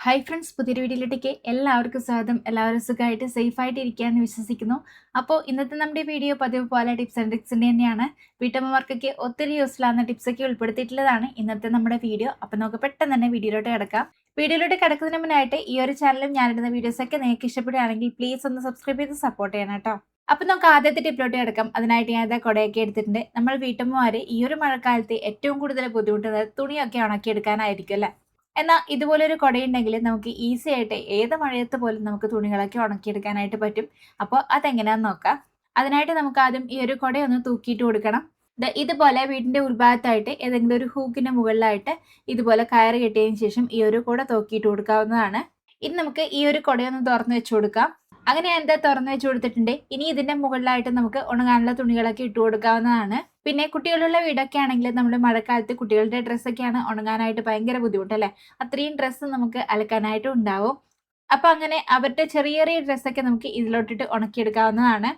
Hi friends, പുതിയൊരു വീഡിയോയിലേക്ക് എല്ലാവർക്കും സ്വാഗതം. എല്ലാവരും സുഖമായിട്ട് സേഫായിട്ട് ഇരിക്കുകയെന്ന് വിശ്വസിക്കുന്നു. അപ്പോൾ ഇന്നത്തെ നമ്മുടെ വീഡിയോ പതിവ് പോലെ ടിപ്സ് ആൻഡ് ട്രിക്സിൻ്റെ തന്നെയാണ്. വീട്ടമ്മമാർക്കൊക്കെ ഒത്തിരി യൂസ്ഫുൾ ആകുന്ന ടിപ്സൊക്കെ ഉൾപ്പെടുത്തിയിട്ടുള്ളതാണ് ഇന്നത്തെ നമ്മുടെ വീഡിയോ. അപ്പോൾ നമുക്ക് പെട്ടെന്ന് തന്നെ വീഡിയോയിലോട്ട് കിടക്കാം. വീഡിയോയിലോട്ട് കിടക്കുന്നതിന് മുന്നായിട്ട് ഈ ഒരു ചാനലും ഞാനിടുന്ന വീഡിയോസൊക്കെ നിങ്ങൾക്ക് ഇഷ്ടപ്പെടുകയാണെങ്കിൽ പ്ലീസ് ഒന്ന് സബ്സ്ക്രൈബ് ചെയ്ത് സപ്പോർട്ട് ചെയ്യണം കേട്ടോ. അപ്പോൾ നമുക്ക് ആദ്യത്തെ ടിപ്പിലോട്ട് കിടക്കാം. അതിനായിട്ട് ഞാൻ ഇതാ കുടയൊക്കെ എടുത്തിട്ടുണ്ട്. നമ്മൾ വീട്ടമ്മമാർ ഈ ഒരു മഴക്കാലത്ത് ഏറ്റവും കൂടുതൽ ബുദ്ധിമുട്ടുന്നത് തുണിയൊക്കെ ഉണക്കിയെടുക്കാനായിരിക്കും അല്ലേ. എന്നാൽ ഇതുപോലൊരു കുടയുണ്ടെങ്കിൽ നമുക്ക് ഈസി ആയിട്ട് ഏത് മഴയത്ത് പോലും നമുക്ക് തുണികളൊക്കെ ഉണക്കിയെടുക്കാനായിട്ട് പറ്റും. അപ്പോൾ അതെങ്ങനെയാന്ന് നോക്കാം. അതിനായിട്ട് നമുക്ക് ആദ്യം ഈ ഒരു കുടയൊന്ന് തൂക്കിയിട്ട് കൊടുക്കണം. ഇതുപോലെ വീടിന്റെ ഉൾഭാഗത്തായിട്ട് ഏതെങ്കിലും ഒരു ഹൂക്കിന്റെ മുകളിലായിട്ട് ഇതുപോലെ കയറ് കെട്ടിയതിന് ശേഷം ഈ ഒരു കുട തൂക്കിയിട്ട് കൊടുക്കാവുന്നതാണ്. ഇനി നമുക്ക് ഈ ഒരു കുടയൊന്ന് തുറന്നു വെച്ച് കൊടുക്കാം. അങ്ങനെ ഞാൻ എന്താ തുറന്നു വെച്ച് കൊടുത്തിട്ടുണ്ട്. ഇനി ഇതിന്റെ മുകളിലായിട്ട് നമുക്ക് ഉണങ്ങാനുള്ള തുണികളൊക്കെ ഇട്ട് കൊടുക്കാവുന്നതാണ്. പിന്നെ കുട്ടികളുള്ള വീടൊക്കെ ആണെങ്കിൽ നമ്മുടെ മഴക്കാലത്ത് കുട്ടികളുടെ ഡ്രസ്സൊക്കെയാണ് ഉണങ്ങാനായിട്ട് ഭയങ്കര ബുദ്ധിമുട്ടല്ലേ. അത്രയും ഡ്രസ്സ് നമുക്ക് അലക്കാനായിട്ടും ഉണ്ടാവും. അപ്പൊ അങ്ങനെ അവരുടെ ചെറിയ ചെറിയ ഡ്രസ്സൊക്കെ നമുക്ക് ഇതിലോട്ടിട്ട് ഉണക്കിയെടുക്കാവുന്നതാണ്.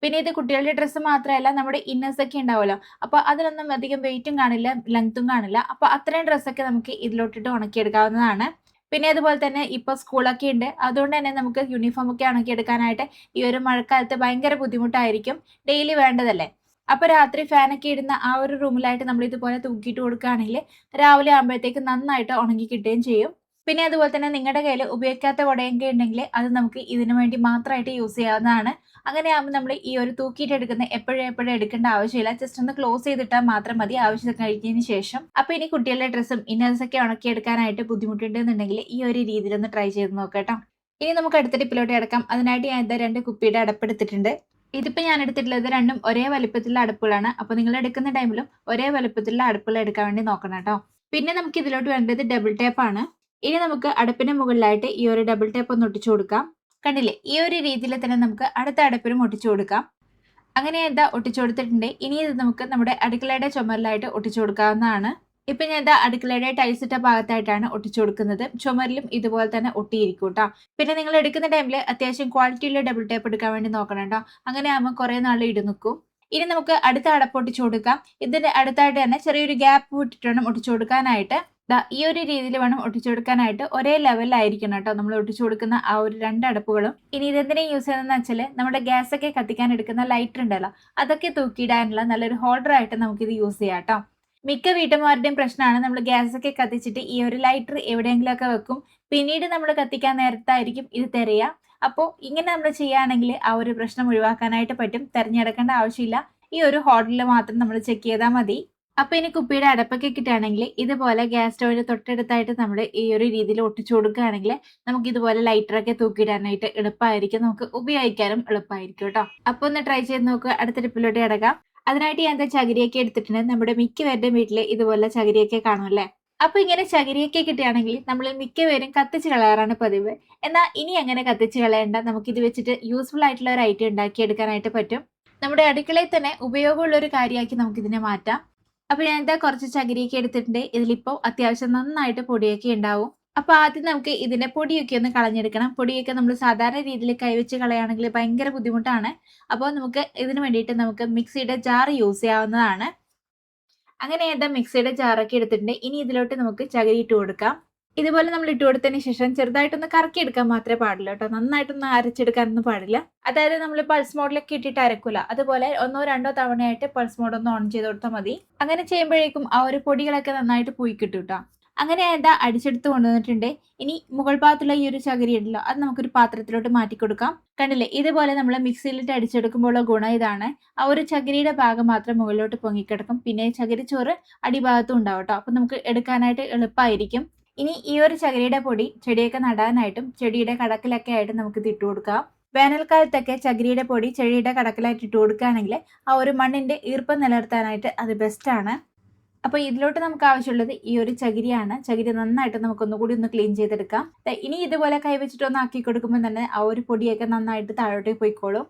പിന്നെ ഇത് കുട്ടികളുടെ ഡ്രസ്സ് മാത്രമല്ല, നമ്മുടെ ഇന്നേഴ്സ് ഒക്കെ ഉണ്ടാവുമല്ലോ. അപ്പൊ അതിലൊന്നും അധികം വെയിറ്റും കാണില്ല, ലെങ്ത്തും കാണില്ല. അപ്പൊ അത്രയും ഡ്രസ്സൊക്കെ നമുക്ക് ഇതിലോട്ടിട്ട് ഉണക്കിയെടുക്കാവുന്നതാണ്. പിന്നെ അതുപോലെ തന്നെ ഇപ്പൊ സ്കൂളൊക്കെ ഉണ്ട്, അതുകൊണ്ട് തന്നെ നമുക്ക് യൂണിഫോം ഒക്കെ ഉണക്കിയെടുക്കാനായിട്ട് ഈ ഒരു മഴക്കാലത്ത് ഭയങ്കര ബുദ്ധിമുട്ടായിരിക്കും. ഡെയിലി വേണ്ടതല്ലേ. അപ്പൊ രാത്രി ഫാനൊക്കെ ഇടുന്ന ആ ഒരു റൂമിലായിട്ട് നമ്മൾ ഇതുപോലെ തൂക്കിയിട്ട് കൊടുക്കുകയാണെങ്കിൽ രാവിലെ ആകുമ്പോഴത്തേക്ക് നന്നായിട്ട് ഉണങ്ങി കിട്ടുകയും ചെയ്യും. പിന്നെ അതുപോലെ തന്നെ നിങ്ങളുടെ കയ്യിൽ ഉപയോഗിക്കാത്ത കുടയൊക്കെ ഉണ്ടെങ്കിൽ അത് നമുക്ക് ഇതിനു വേണ്ടി മാത്രമായിട്ട് യൂസ് ചെയ്യാവുന്നതാണ്. അങ്ങനെയാകുമ്പോൾ നമ്മൾ ഈ ഒരു തൂക്കിയിട്ട് എടുക്കുന്ന എപ്പോഴും എടുക്കേണ്ട ആവശ്യമില്ല. ജസ്റ്റ് ഒന്ന് ക്ലോസ് ചെയ്തിട്ടാൽ മാത്രം മതി ആവശ്യം കഴിഞ്ഞതിന് ശേഷം. അപ്പൊ ഇനി കുട്ടികളുടെ ഡ്രസ്സും ഇന്നേഴ്സ് ഒക്കെ ഉണക്കിയെടുക്കാനായിട്ട് ബുദ്ധിമുട്ടുണ്ടെന്നുണ്ടെങ്കിൽ ഈ ഒരു രീതിയിൽ ഒന്ന് ട്രൈ ചെയ്ത് നോക്കാം. ഇനി നമുക്ക് അടുത്ത ടിപ്പിലോട്ട് കിടക്കാം. അതിനായിട്ട് ഞാൻ ഇതാ 2 കുപ്പിയുടെ അടപ്പെടുത്തിട്ടുണ്ട്. ഇതിപ്പോ ഞാൻ എടുത്തിട്ടുള്ളത് രണ്ടും ഒരേ വലിപ്പത്തിലുള്ള അടുപ്പുകളാണ്. അപ്പൊ നിങ്ങൾ എടുക്കുന്ന ടൈമിലും ഒരേ വലിപ്പത്തിലുള്ള അടുപ്പുകൾ എടുക്കാൻ വേണ്ടി നോക്കണം കേട്ടോ. പിന്നെ നമുക്ക് ഇതിലോട്ട് വേണ്ടത് ഡബിൾ ടേപ്പ് ആണ്. ഇനി നമുക്ക് അടുപ്പിന്റെ മുകളിലായിട്ട് ഈ ഒരു ഡബിൾ ടേപ്പ് ഒന്ന് ഒട്ടിച്ചു കൊടുക്കാം. കണ്ടില്ലേ, ഈ ഒരു രീതിയിൽ തന്നെ നമുക്ക് അടുത്ത അടുപ്പിനും ഒട്ടിച്ചു കൊടുക്കാം. അങ്ങനെ എന്താ ഒട്ടിച്ചു കൊടുത്തിട്ടുണ്ട്. ഇനി ഇത് നമുക്ക് നമ്മുടെ അടുക്കളയുടെ ചുമരിലായിട്ട് ഒട്ടിച്ചു കൊടുക്കാവുന്നതാണ്. ഇപ്പൊ ഞാൻ എന്താ അടുക്കളയുടെ ടൈൽസ് ഇട്ട ഭാഗത്തായിട്ടാണ് ഒട്ടിച്ചു കൊടുക്കുന്നത്. ചുമരിലും ഇതുപോലെ തന്നെ ഒട്ടിയിരിക്കും കേട്ടോ. പിന്നെ നിങ്ങൾ എടുക്കുന്ന ടൈമിൽ അത്യാവശ്യം ക്വാളിറ്റിയുള്ള ഡബിൾ ടേപ്പ് എടുക്കാൻ വേണ്ടി നോക്കണം കേട്ടോ. അങ്ങനെ ആകുമ്പോൾ കുറെ നാൾ ഇട് നിൽക്കും. ഇനി നമുക്ക് അടുത്ത അടപ്പ് ഒട്ടിച്ചു കൊടുക്കാം. ഇതിന്റെ അടുത്തായിട്ട് തന്നെ ചെറിയൊരു ഗ്യാപ്പ് വിട്ടിട്ട് വേണം ഒട്ടിച്ചു കൊടുക്കാനായിട്ട്. ഈ ഒരു രീതിയിൽ വേണം ഒട്ടിച്ചു കൊടുക്കാനായിട്ട്. ഒരേ ലെവലിലായിരിക്കണം കേട്ടോ നമ്മൾ ഒട്ടിച്ചു കൊടുക്കുന്ന ആ ഒരു 2 അടപ്പുകളും. ഇനി ഇതെന്തിനാ യൂസ് ചെയ്യുന്നതെന്ന് വെച്ചാൽ നമ്മുടെ ഗ്യാസ് ഒക്കെ കത്തിക്കാൻ എടുക്കുന്ന ലൈറ്റർ ഉണ്ടല്ലോ, അതൊക്കെ തൂക്കിയിടാനുള്ള നല്ലൊരു ഹോൾഡർ ആയിട്ട് നമുക്കിത് യൂസ് ചെയ്യാം കേട്ടോ. മിക്ക വീട്ടമ്മമാരുടെയും പ്രശ്നമാണ് നമ്മൾ ഗ്യാസ് ഒക്കെ കത്തിച്ചിട്ട് ഈ ഒരു ലൈറ്റർ എവിടെയെങ്കിലും ഒക്കെ വെക്കും. പിന്നീട് നമ്മൾ കത്തിക്കാൻ നേരത്തായിരിക്കും ഇത് തിരയുക. അപ്പോൾ ഇങ്ങനെ നമ്മൾ ചെയ്യുകയാണെങ്കിൽ ആ ഒരു പ്രശ്നം ഒഴിവാക്കാനായിട്ട് പറ്റും. തിരഞ്ഞെടുക്കേണ്ട ആവശ്യമില്ല. ഈ ഒരു ഹോൾഡറിൽ മാത്രം നമ്മൾ ചെക്ക് ചെയ്താൽ മതി. അപ്പൊ ഇനി കുപ്പിയുടെ അടപ്പൊക്കെ കിട്ടുകയാണെങ്കിൽ ഇതുപോലെ ഗ്യാസ് സ്റ്റോവിന് തൊട്ടടുത്തായിട്ട് നമ്മൾ ഈ ഒരു രീതിയിൽ ഒട്ടിച്ചു കൊടുക്കുകയാണെങ്കിൽ നമുക്ക് ഇതുപോലെ ലൈറ്ററൊക്കെ തൂക്കിയിടാനായിട്ട് എളുപ്പമായിരിക്കും. നമുക്ക് ഉപയോഗിക്കാനും എളുപ്പമായിരിക്കും കേട്ടോ. അപ്പൊ ഒന്ന് ട്രൈ ചെയ്ത് നോക്കുക. അടുത്ത ടിപ്പിലോട്ട് കിടക്കാം. അതിനായിട്ട് ഞാൻ ചകിരിയൊക്കെ എടുത്തിട്ടുണ്ട്. നമ്മുടെ മിക്കവരുടെയും വീട്ടിൽ ഇതുപോലെ ചകിരിയൊക്കെ കാണുമല്ലേ. അപ്പൊ ഇങ്ങനെ ചകിരിയൊക്കെ കിട്ടുകയാണെങ്കിൽ നമ്മൾ മിക്കവരും കത്തിച്ച് കളയാറാണ് പതിവ്. എന്നാൽ ഇനി അങ്ങനെ കത്തിച്ച് കളയേണ്ട, നമുക്ക് ഇത് വെച്ചിട്ട് യൂസ്ഫുൾ ആയിട്ടുള്ള ഒരു ഐറ്റം ഉണ്ടാക്കിയെടുക്കാനായിട്ട് പറ്റും. നമ്മുടെ അടുക്കളയിൽ തന്നെ ഉപയോഗമുള്ള ഒരു കാര്യമാക്കി നമുക്ക് ഇതിനെ മാറ്റാം. അപ്പൊ ഞാൻ എന്താ കുറച്ച് ചകിരിയൊക്കെ എടുത്തിട്ടുണ്ട്. ഇതിലിപ്പോ അത്യാവശ്യം നന്നായിട്ട് പൊടിയൊക്കെ ഉണ്ടാവും. അപ്പൊ ആദ്യം നമുക്ക് ഇതിന്റെ പൊടിയൊക്കെ ഒന്ന് കളഞ്ഞെടുക്കണം. പൊടിയൊക്കെ നമ്മൾ സാധാരണ രീതിയിൽ കൈവച്ച് കളയുകയാണെങ്കിൽ ഭയങ്കര ബുദ്ധിമുട്ടാണ്. അപ്പോൾ നമുക്ക് ഇതിന് വേണ്ടിയിട്ട് നമുക്ക് മിക്സിയുടെ ജാർ യൂസ് ചെയ്യാവുന്നതാണ്. അങ്ങനെ എന്താ മിക്സിയുടെ ജാറൊക്കെ എടുത്തിട്ടുണ്ട്. ഇനി ഇതിലോട്ട് നമുക്ക് ചകിരി ഇട്ട് കൊടുക്കാം. ഇതുപോലെ നമ്മൾ ഇട്ട് കൊടുത്തതിന് ശേഷം ചെറുതായിട്ടൊന്ന് കറക്കി എടുക്കാൻ മാത്രമേ പാടുള്ളൂ കേട്ടോ. നന്നായിട്ടൊന്ന് അരച്ചെടുക്കാനൊന്നും പാടില്ല. അതായത് നമ്മൾ പൾസ് മോഡിലൊക്കെ ഇട്ടിട്ട് അരക്കൂല, അതുപോലെ 1-2 തവണയായിട്ട് പൾസ് മോഡ് ഒന്ന് ഓൺ ചെയ്ത് കൊടുത്താൽ മതി. അങ്ങനെ ചെയ്യുമ്പോഴേക്കും ആ ഒരു പൊടികളൊക്കെ നന്നായിട്ട് പോയി കിട്ടും കേട്ടോ. അങ്ങനെ എന്താ അടിച്ചെടുത്ത് കൊണ്ടുവന്നിട്ടുണ്ട്. ഇനി മുകൾ ഭാഗത്തുള്ള ഈ ഒരു ചകിരി ഉണ്ടല്ലോ, അത് നമുക്കൊരു പാത്രത്തിലോട്ട് മാറ്റി കൊടുക്കാം. കണ്ടില്ലേ, ഇതുപോലെ നമ്മൾ മിക്സിയിലിട്ട് അടിച്ചെടുക്കുമ്പോഴുള്ള ഗുണം ഇതാണ്. ആ ഒരു ചകിരിയുടെ ഭാഗം മാത്രം മുകളിലോട്ട് പൊങ്ങിക്കിടക്കും. പിന്നെ ചകിരിച്ചോറ് അടിഭാഗത്തും ഉണ്ടാവും കേട്ടോ. അപ്പൊ നമുക്ക് എടുക്കാനായിട്ട് എളുപ്പമായിരിക്കും. ഇനി ഈ ഒരു ചകിരിയുടെ പൊടി ചെടിയൊക്കെ നടാനായിട്ടും ചെടിയുടെ കടക്കിലൊക്കെ ആയിട്ട് നമുക്ക് ഇത് ഇട്ട് കൊടുക്കാം. വേനൽക്കാലത്തൊക്കെ ചകിരിയുടെ പൊടി ചെടിയുടെ കടക്കിലായിട്ട് ഇട്ട് കൊടുക്കുകയാണെങ്കിൽ ആ ഒരു മണ്ണിന്റെ ഈർപ്പം നിലനിർത്താനായിട്ട് അത് ബെസ്റ്റാണ്. അപ്പോൾ ഇതിലോട്ട് നമുക്ക് ആവശ്യമുള്ളത് ഈ ഒരു ചകിരിയാണ്. ചകിരി നന്നായിട്ട് നമുക്കൊന്നുകൂടി ഒന്ന് ക്ലീൻ ചെയ്തെടുക്കാം. ഇനി ഇതുപോലെ കൈവച്ചിട്ട് ഒന്ന് ആക്കി കൊടുക്കുമ്പോൾ തന്നെ ആ ഒരു പൊടിയൊക്കെ നന്നായിട്ട് താഴോട്ടേക്ക് പോയിക്കോളും.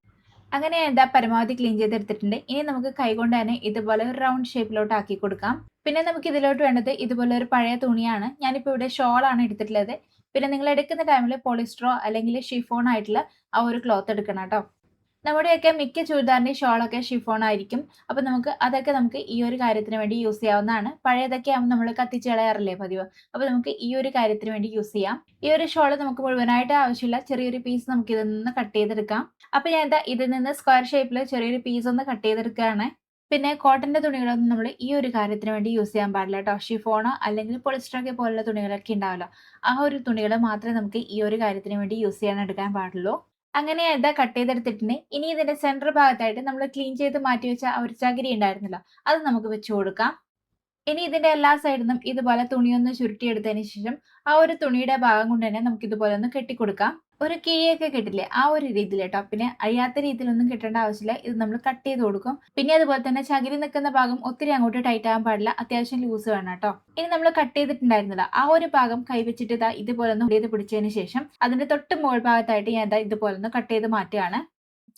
അങ്ങനെ എന്താ പരമാവധി ക്ലീൻ ചെയ്തെടുത്തിട്ടുണ്ട്. ഇനി നമുക്ക് കൈകൊണ്ട് തന്നെ ഇതുപോലെ ഒരു റൗണ്ട് ഷേപ്പിലോട്ട് ആക്കി കൊടുക്കാം. പിന്നെ നമുക്ക് ഇതിലോട്ട് വേണ്ടത് ഇതുപോലെ ഒരു പഴയ തുണിയാണ്. ഞാനിപ്പോൾ ഇവിടെ ഷോളാണ് എടുത്തിട്ടുള്ളത്. പിന്നെ നിങ്ങൾ എടുക്കുന്ന ടൈമിൽ പോളിസ്റ്ററോ അല്ലെങ്കിൽ ഷിഫോൺ ആയിട്ടുള്ള ആ ഒരു ക്ലോത്ത് എടുക്കണം കേട്ടോ. നമ്മുടെയൊക്കെ മിക്ക ചുരിദാറിന്റെ ഷോളൊക്കെ ഷിഫോൺ ആയിരിക്കും. അപ്പൊ അതൊക്കെ നമുക്ക് ഈ ഒരു കാര്യത്തിന് വേണ്ടി യൂസ് ചെയ്യാവുന്നതാണ്. പഴയതൊക്കെ ആവുമ്പോൾ നമ്മൾ കത്തിച്ച് കളയാറില്ലേ പതിവ്. അപ്പൊ നമുക്ക് ഈ ഒരു കാര്യത്തിന് വേണ്ടി യൂസ് ചെയ്യാം. ഈ ഒരു ഷോള് നമുക്ക് മുഴുവനായിട്ട് ആവശ്യമില്ല. ചെറിയൊരു പീസ് നമുക്ക് ഇതിൽ നിന്ന് കട്ട് ചെയ്തെടുക്കാം. അപ്പൊ ഞാൻ ഇതിൽ നിന്ന് സ്ക്വയർ ഷേപ്പിൽ ചെറിയൊരു പീസ് ഒന്ന് കട്ട് ചെയ്തെടുക്കുകയാണ്. പിന്നെ കോട്ടന്റെ തുണികളൊന്നും നമ്മൾ ഈ ഒരു കാര്യത്തിന് വേണ്ടി യൂസ് ചെയ്യാൻ പാടില്ല കേട്ടോ. ഷിഫോണോ അല്ലെങ്കിൽ പോളിസ്റ്ററൊക്കെ പോലുള്ള തുണികളൊക്കെ ഉണ്ടാവല്ലോ, ആ ഒരു തുണികൾ മാത്രമേ നമുക്ക് ഈ ഒരു കാര്യത്തിന് വേണ്ടി യൂസ് ചെയ്യാൻ എടുക്കാൻ പാടുള്ളൂ. അങ്ങനെ കട്ട് ചെയ്തെടുത്തിട്ടുണ്ട്. ഇനി ഇതിന്റെ സെന്റർ ഭാഗത്തായിട്ട് നമ്മൾ ക്ലീൻ ചെയ്ത് മാറ്റി വെച്ച ആ ഒരു ചകിരി ഉണ്ടായിരുന്നല്ലോ, അത് നമുക്ക് വെച്ച് കൊടുക്കാം. ഇനി ഇതിന്റെ എല്ലാ സൈഡിൽ നിന്നും ഇതുപോലെ തുണിയൊന്ന് ചുരുട്ടിയെടുത്തതിന് ശേഷം ആ ഒരു തുണിയുടെ ഭാഗം കൊണ്ട് തന്നെ നമുക്ക് ഇതുപോലെ ഒന്ന് കെട്ടിക്കൊടുക്കാം. ഒരു കിഴിയൊക്കെ കിട്ടില്ലേ, ആ ഒരു രീതിയിൽ കേട്ടോ. പിന്നെ അഴിയാത്ത രീതിയിലൊന്നും കെട്ടേണ്ട ആവശ്യമില്ല. ഇത് നമ്മൾ കട്ട് ചെയ്ത് കൊടുക്കും. പിന്നെ അതുപോലെ തന്നെ ചകിരി നിൽക്കുന്ന ഭാഗം ഒത്തിരി അങ്ങോട്ട് ടൈറ്റ് ആകാൻ പാടില്ല, അത്യാവശ്യം ലൂസ് വേണം കേട്ടോ. ഇനി നമ്മൾ കട്ട് ചെയ്തിട്ടുണ്ടായിരുന്നില്ല, ആ ഒരു ഭാഗം കൈവച്ചിട്ട് ഇതുപോലെ ഒന്ന് ചെയ്ത് പിടിച്ചതിന് ശേഷം അതിന്റെ തൊട്ട് മുകൾ ഭാഗത്തായിട്ട് ഞാൻ ഇതുപോലെ ഒന്ന് കട്ട് ചെയ്ത് മാറ്റുകയാണ്.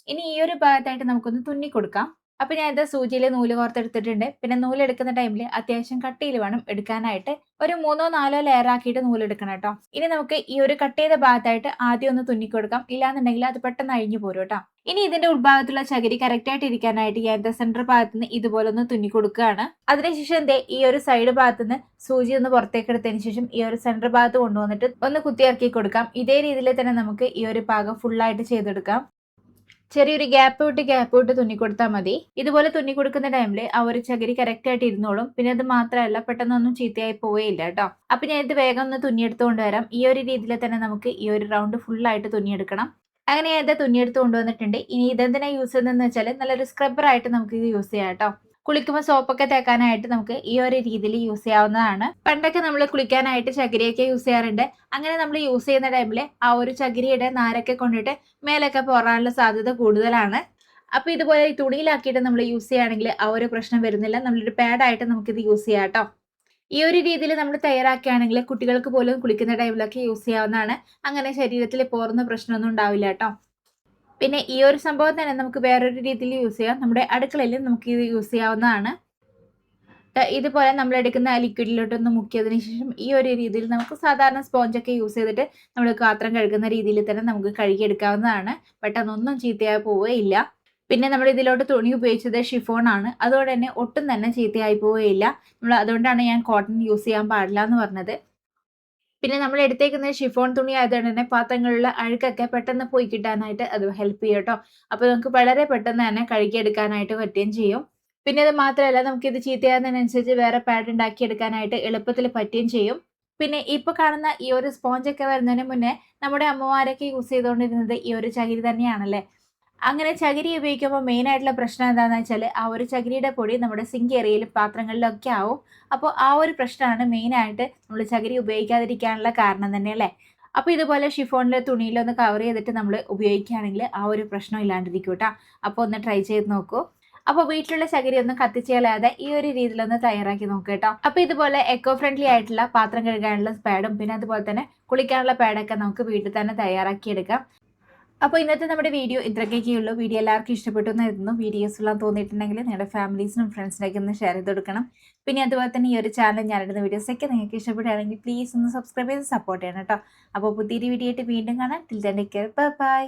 ഇനി ഈ ഒരു ഭാഗത്തായിട്ട് നമുക്കൊന്ന് തുന്നി കൊടുക്കാം. അപ്പൊ ഞാൻ സൂചിയിൽ നൂല് കോർത്തെടുത്തിട്ടുണ്ട്. പിന്നെ നൂലെടുക്കുന്ന ടൈമിൽ അത്യാവശ്യം കട്ടിയിൽ വേണം എടുക്കാനായിട്ട്. ഒരു 3-4 ലെയർ ആക്കിയിട്ട് നൂലെടുക്കണം കേട്ടോ. ഇനി നമുക്ക് ഈ ഒരു കട്ട് ചെയ്ത ഭാഗത്തായിട്ട് ആദ്യം ഒന്ന് തുന്നിക്കൊടുക്കാം. ഇല്ലാന്നുണ്ടെങ്കിൽ അത് പെട്ടെന്ന് അഴിഞ്ഞു പോരും കേട്ടോ. ഇനി ഇതിന്റെ ഉൾഭാഗത്തുള്ള ചകിരി കറക്റ്റ് ആയിട്ട് ഇരിക്കാനായിട്ട് ഞാൻ സെന്റർ ഭാഗത്ത് നിന്ന് ഇതുപോലെ ഒന്ന് തുന്നി കൊടുക്കുകയാണ്. അതിനുശേഷം ഈ ഒരു സൈഡ് ഭാഗത്ത് നിന്ന് സൂചി ഒന്ന് പുറത്തേക്ക് എടുത്തതിന് ശേഷം ഈ ഒരു സെന്റർ ഭാഗത്ത് കൊണ്ടുവന്നിട്ട് ഒന്ന് കുത്തിയിറക്കി കൊടുക്കാം. ഇതേ രീതിയിൽ തന്നെ നമുക്ക് ഈ ഒരു ഭാഗം ഫുള്ളായിട്ട് ചെയ്തെടുക്കാം. ചെറിയൊരു ഗ്യാപ്പ് വിട്ട് തുന്നിക്കൊടുത്താൽ മതി. ഇതുപോലെ തുന്നിക്കൊടുക്കുന്ന ടൈമിൽ ആ ഒരു ചകിരി കറക്റ്റ് ആയിട്ട് ഇരുന്നോളും. പിന്നെ അത് മാത്രമല്ല പെട്ടെന്നൊന്നും ചീത്തയായി പോവുകയില്ല കേട്ടോ. അപ്പൊ ഞാൻ ഇത് വേഗം ഒന്ന് തുന്നിയെടുത്ത് കൊണ്ടുവരാം. ഈ ഒരു രീതിയിൽ തന്നെ നമുക്ക് ഈ ഒരു റൗണ്ട് ഫുള്ളായിട്ട് തുന്നിയെടുക്കണം. അങ്ങനെ ഞാൻ തുന്നിയെടുത്ത് കൊണ്ടുവന്നിട്ടുണ്ട്. ഇനി ഇതെന്തിനാ യൂസ് ചെയ്യുന്നതെന്ന് വെച്ചാൽ നല്ലൊരു സ്ക്രബ്ബർ ആയിട്ട് നമുക്ക് ഇത് യൂസ് ചെയ്യാം കേട്ടോ. കുളിക്കുമ്പോൾ സോപ്പൊക്കെ തേക്കാനായിട്ട് നമുക്ക് ഈ ഒരു രീതിയിൽ യൂസ് ചെയ്യാവുന്നതാണ്. പണ്ടൊക്കെ നമ്മൾ കുളിക്കാനായിട്ട് ചകിരിയൊക്കെ യൂസ് ചെയ്യാറുണ്ട്. അങ്ങനെ നമ്മൾ യൂസ് ചെയ്യുന്ന ടൈമിൽ ആ ഒരു ചകിരിയുടെ നാരൊക്കെ കൊണ്ടിട്ട് മേലൊക്കെ പോറാനുള്ള സാധ്യത കൂടുതലാണ്. അപ്പൊ ഇതുപോലെ ഈ തുണിയിലാക്കിയിട്ട് നമ്മൾ യൂസ് ചെയ്യുകയാണെങ്കിൽ ആ ഒരു പ്രശ്നം വരുന്നില്ല. നമ്മളൊരു പാഡായിട്ട് നമുക്കിത് യൂസ് ചെയ്യാം കേട്ടോ. ഈ ഒരു രീതിയിൽ നമ്മൾ തയ്യാറാക്കുകയാണെങ്കിൽ കുട്ടികൾക്ക് പോലും കുളിക്കുന്ന ടൈമിലൊക്കെ യൂസ് ചെയ്യാവുന്നതാണ്. അങ്ങനെ ശരീരത്തിൽ പോറുന്ന പ്രശ്നമൊന്നും ഉണ്ടാവില്ല കേട്ടോ. പിന്നെ ഈ ഒരു സംഭവം തന്നെ നമുക്ക് വേറൊരു രീതിയിൽ യൂസ് ചെയ്യാം. നമ്മുടെ അടുക്കളയിൽ നമുക്ക് ഇത് യൂസ് ചെയ്യാവുന്നതാണ്. ഇതുപോലെ നമ്മൾ എടുക്കുന്ന ലിക്വിഡിലോട്ടൊന്ന് മുക്കിയതിന് ശേഷം ഈ ഒരു രീതിയിൽ നമുക്ക് സാധാരണ സ്പോഞ്ചൊക്കെ യൂസ് ചെയ്തിട്ട് നമ്മൾ പാത്രം കഴുകുന്ന രീതിയിൽ തന്നെ നമുക്ക് കഴുകിയെടുക്കാവുന്നതാണ്. പെട്ടെന്നൊന്നും ചീത്തയായി പോവുകയില്ല. പിന്നെ നമ്മൾ ഇതിലോട്ട് തുണി ഉപയോഗിച്ചത് ഷിഫോൺ ആണ്. അതുകൊണ്ട് തന്നെ ഒട്ടും തന്നെ ചീത്തയായി പോവുകയില്ല. അതുകൊണ്ടാണ് ഞാൻ കോട്ടൺ യൂസ് ചെയ്യാൻ പാടില്ല എന്ന് പറഞ്ഞത്. പിന്നെ നമ്മൾ എടുത്തേക്കുന്നത് ഷിഫോൺ തുണി ആയതുകൊണ്ട് തന്നെ പാത്രങ്ങളിലുള്ള അഴുക്കൊക്കെ പെട്ടെന്ന് പോയി കിട്ടാനായിട്ട് അത് ഹെൽപ്പ് ചെയ്യും കേട്ടോ. അപ്പോൾ നമുക്ക് വളരെ പെട്ടെന്ന് തന്നെ കഴുകിയെടുക്കാനായിട്ട് പറ്റുകയും ചെയ്യും. പിന്നെ അത് മാത്രമല്ല നമുക്കിത് ചീത്തയാകുന്നതിനനുസരിച്ച് വേറെ പാഡ് ഉണ്ടാക്കിയെടുക്കാനായിട്ട് എളുപ്പത്തിൽ പറ്റുകയും ചെയ്യും. പിന്നെ ഇപ്പൊ കാണുന്ന ഈ ഒരു സ്പോഞ്ചൊക്കെ വരുന്നതിന് മുന്നേ നമ്മുടെ അമ്മമാരൊക്കെ യൂസ് ചെയ്തുകൊണ്ടിരുന്നത് ഈ ഒരു ചകിരി തന്നെയാണല്ലേ. അങ്ങനെ ചകിരി ഉപയോഗിക്കുമ്പോൾ മെയിൻ ആയിട്ടുള്ള പ്രശ്നം എന്താണെന്ന് വെച്ചാൽ ആ ഒരു ചകിരിയുടെ പൊടി നമ്മുടെ സിങ്ക് ഏരിയയിലും പാത്രങ്ങളിലൊക്കെ ആവും. അപ്പോൾ ആ ഒരു പ്രശ്നമാണ് മെയിനായിട്ട് നമ്മൾ ചകിരി ഉപയോഗിക്കാതിരിക്കാനുള്ള കാരണം തന്നെ അല്ലേ. അപ്പോൾ ഇതുപോലെ ഷിഫോണിലെ തുണിയിലൊന്ന് കവർ ചെയ്തിട്ട് നമ്മൾ ഉപയോഗിക്കുകയാണെങ്കിൽ ആ ഒരു പ്രശ്നം ഇല്ലാണ്ടിരിക്കും കേട്ടോ. അപ്പോൾ ഒന്ന് ട്രൈ ചെയ്ത് നോക്കൂ. അപ്പോൾ വീട്ടിലുള്ള ചകിരി ഒന്നും കത്തിച്ച് കളയാതെ ഈ ഒരു രീതിയിലൊന്ന് തയ്യാറാക്കി നോക്കുക കേട്ടോ. അപ്പോൾ ഇതുപോലെ എക്കോ ഫ്രണ്ട്ലി ആയിട്ടുള്ള പാത്രം കഴുകാനുള്ള പാഡും പിന്നെ അതുപോലെ തന്നെ കുളിക്കാനുള്ള പാഡൊക്കെ നമുക്ക് വീട്ടിൽ തന്നെ തയ്യാറാക്കി എടുക്കാം. അപ്പോൾ ഇന്നത്തെ നമ്മുടെ വീഡിയോ ഇത്രയൊക്കെയുള്ളൂ. വീഡിയോ എല്ലാവർക്കും ഇഷ്ടപ്പെട്ടു എന്നായിരുന്നു. വീഡിയോസ് എല്ലാം തോന്നിയിട്ടുണ്ടെങ്കിൽ നിങ്ങളുടെ ഫാമിലീസിനും ഫ്രണ്ട്സിനൊക്കെ ഒന്ന് ഷെയർ ചെയ്ത് കൊടുക്കണം. പിന്നെ അതുപോലെ തന്നെ ഈ ഒരു ചാനൽ ഞാനിടുന്ന വീഡിയോസൊക്കെ നിങ്ങൾക്ക് ഇഷ്ടപ്പെടുകയാണെങ്കിൽ പ്ലീസ് ഒന്ന് സബ്സ്ക്രൈബ് ചെയ്ത് സപ്പോർട്ട് ചെയ്യണം കേട്ടോ. അപ്പോൾ പുതിയൊരു വീഡിയോ ആയിട്ട് വീണ്ടും കാണാം. Till then take care. By.